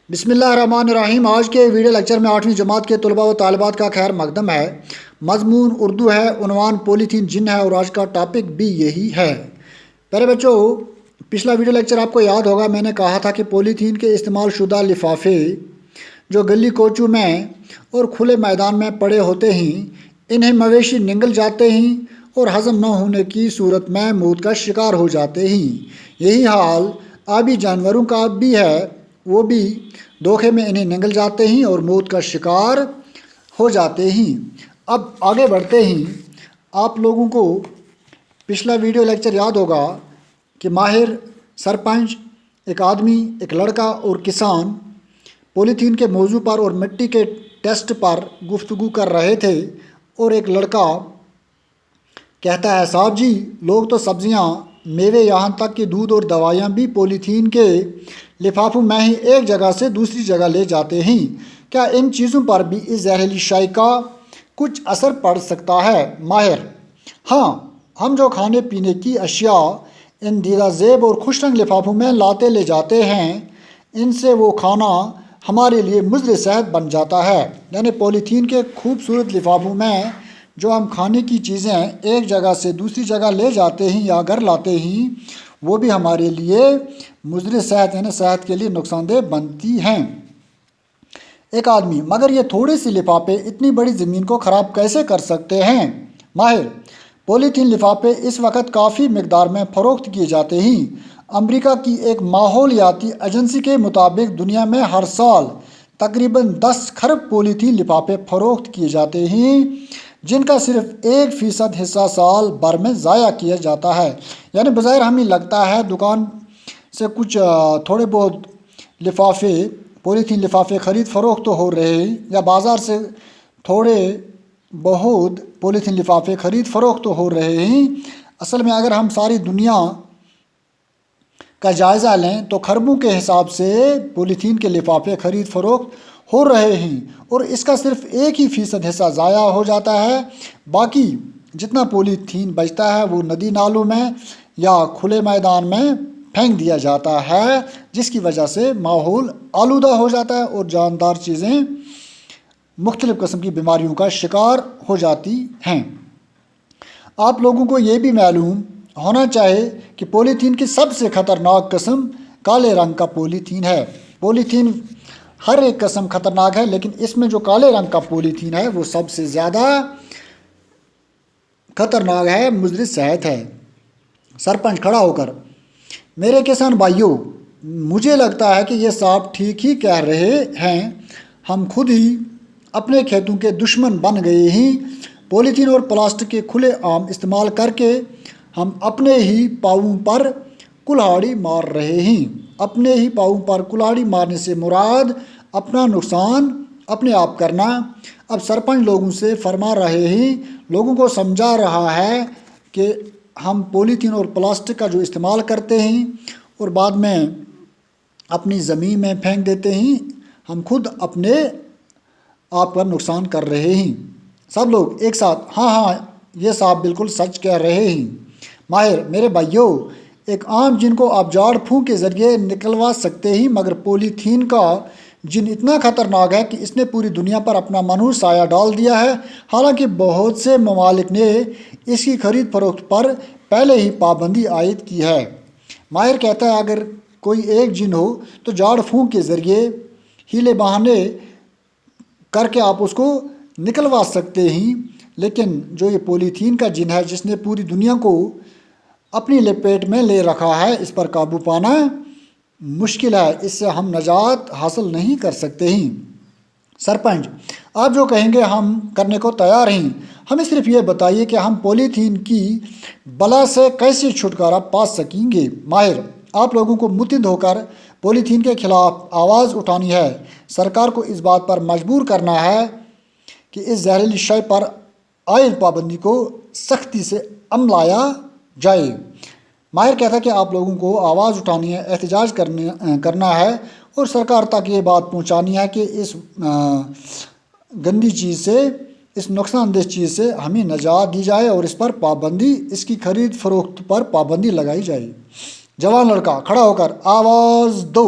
بسم اللہ الرحمن الرحیم۔ آج کے ویڈیو لیکچر میں 8ویں جماعت کے طلباء و طالبات کا خیر مقدم ہے۔ مضمون اردو ہے، عنوان پولیتھین جن ہے اور آج کا ٹاپک بھی یہی ہے۔ پہلے بچوں، پچھلا ویڈیو لیکچر آپ کو یاد ہوگا، میں نے کہا تھا کہ پولیتھین کے استعمال شدہ لفافے جو گلی کوچوں میں اور کھلے میدان میں پڑے ہوتے ہیں، انہیں مویشی نگل جاتے ہیں اور ہضم نہ ہونے کی صورت میں موت کا شکار ہو جاتے ہیں۔ یہی حال آبی جانوروں کا بھی ہے، وہ بھی دھوکے میں انہیں نگل جاتے ہیں اور موت کا شکار ہو جاتے ہیں۔ اب آگے بڑھتے ہیں۔ آپ لوگوں کو پچھلا ویڈیو لیکچر یاد ہوگا کہ ماہر، سرپنچ، ایک آدمی، ایک لڑکا اور کسان پولیتھین کے موضوع پر اور مٹی کے ٹیسٹ پر گفتگو کر رہے تھے، اور ایک لڑکا کہتا ہے، صاحب جی، لوگ تو سبزیاں، میوے، یہاں تک کہ دودھ اور دوائیاں بھی پولیتھین کے لفافوں میں ہی ایک جگہ سے دوسری جگہ لے جاتے ہیں۔ کیا ان چیزوں پر بھی اس زہریلی شے کا کچھ اثر پڑ سکتا ہے؟ ماہر: ہاں، ہم جو کھانے پینے کی اشیاء ان دیدہ زیب اور خوش رنگ لفافوں میں لاتے لے جاتے ہیں، ان سے وہ کھانا ہمارے لیے مضر صحت بن جاتا ہے۔ یعنی پولیتھین کے خوبصورت لفافوں میں جو ہم کھانے کی چیزیں ایک جگہ سے دوسری جگہ لے جاتے ہیں یا گھر لاتے ہیں، وہ بھی ہمارے لیے مضر صحت، یعنی صحت کے لیے نقصان دہ بنتی ہیں۔ ایک آدمی: مگر یہ تھوڑے سے لفافے اتنی بڑی زمین کو خراب کیسے کر سکتے ہیں؟ ماہر: پولیتھین لفافے اس وقت کافی مقدار میں فروخت کیے جاتے ہیں۔ امریکہ کی ایک ماحولیاتی ایجنسی کے مطابق دنیا میں ہر سال تقریباً 10 کھرب پولیتھین لفافے فروخت کیے جاتے ہیں، جن کا صرف 1% حصہ سال بھر میں ضائع کیا جاتا ہے۔ یعنی بظاہر ہمیں لگتا ہے دکان سے کچھ تھوڑے بہت لفافے، پولیتھین لفافے خرید فروخت تو ہو رہے ہیں، یا بازار سے تھوڑے بہت پولیتھین لفافے خرید فروخت تو ہو رہے ہیں، اصل میں اگر ہم ساری دنیا کا جائزہ لیں تو کھربوں کے حساب سے پولیتھین کے لفافے خرید فروخت ہو رہے ہیں، اور اس کا صرف 1% حصہ ضائع ہو جاتا ہے۔ باقی جتنا پولیتھین بچتا ہے وہ ندی نالوں میں یا کھلے میدان میں پھینک دیا جاتا ہے، جس کی وجہ سے ماحول آلودہ ہو جاتا ہے اور جاندار چیزیں مختلف قسم کی بیماریوں کا شکار ہو جاتی ہیں۔ آپ لوگوں کو یہ بھی معلوم ہونا چاہیے کہ پولیتھین کی سب سے خطرناک قسم کالے رنگ کا پولیتھین ہے۔ پولیتھین ہر ایک قسم خطرناک ہے، لیکن اس میں جو کالے رنگ کا پولیتھین ہے وہ سب سے زیادہ خطرناک ہے، مضر صحت ہے۔ سرپنچ کھڑا ہو کر: میرے کسان بھائیوں، مجھے لگتا ہے کہ یہ صاحب ٹھیک ہی کہہ رہے ہیں، ہم خود ہی اپنے کھیتوں کے دشمن بن گئے ہیں۔ پولیتھین اور پلاسٹک کے کھلے عام استعمال کر کے ہم اپنے ہی پاؤں پر کلہاڑی مار رہے ہیں۔ اپنے ہی پاؤں پر کلہاڑی مارنے سے مراد اپنا نقصان اپنے آپ کرنا۔ اب سرپنچ لوگوں سے فرما رہے ہیں، لوگوں کو سمجھا رہا ہے کہ ہم پولیتھین اور پلاسٹک کا جو استعمال کرتے ہیں اور بعد میں اپنی زمین میں پھینک دیتے ہیں، ہم خود اپنے آپ پر نقصان کر رہے ہیں۔ سب لوگ ایک ساتھ: ہاں ہاں، یہ صاحب بالکل سچ کہہ رہے ہیں۔ ماہر: میرے بھائیوں، ایک عام جن کو آپ جھاڑ پھونک کے ذریعے نکلوا سکتے ہیں، مگر پولیتھین کا جن اتنا خطرناک ہے کہ اس نے پوری دنیا پر اپنا منحوس سایہ ڈال دیا ہے۔ حالانکہ بہت سے ممالک نے اس کی خرید فروخت پر پہلے ہی پابندی عائد کی ہے۔ ماہر کہتا ہے، اگر کوئی ایک جن ہو تو جھاڑ پھونک کے ذریعے ہیلے بہانے کر کے آپ اس کو نکلوا سکتے ہیں، لیکن جو یہ پولیتھین کا جن ہے جس نے پوری دنیا کو اپنی لپیٹ میں لے رکھا ہے، اس پر قابو پانا مشکل ہے، اس سے ہم نجات حاصل نہیں کر سکتے ہیں۔ سرپنچ: آپ جو کہیں گے ہم کرنے کو تیار ہیں، ہمیں صرف یہ بتائیے کہ ہم پولیتھین کی بلا سے کیسے چھٹکارا پا سکیں گے۔ ماہر: آپ لوگوں کو متحد ہو کر پولیتھین کے خلاف آواز اٹھانی ہے۔ سرکار کو اس بات پر مجبور کرنا ہے کہ اس زہریلی شے پر عائد پابندی کو سختی سے عمل لایا جائے۔ ماہر کہتا ہے کہ آپ لوگوں کو آواز اٹھانی ہے، احتجاج کرنا ہے اور سرکار تک یہ بات پہنچانی ہے کہ اس گندی چیز سے، اس نقصان دہ چیز سے ہمیں نجات دی جائے اور اس پر پابندی، اس کی خرید فروخت پر پابندی لگائی جائے۔ جوان لڑکا کھڑا ہو کر: آواز دو!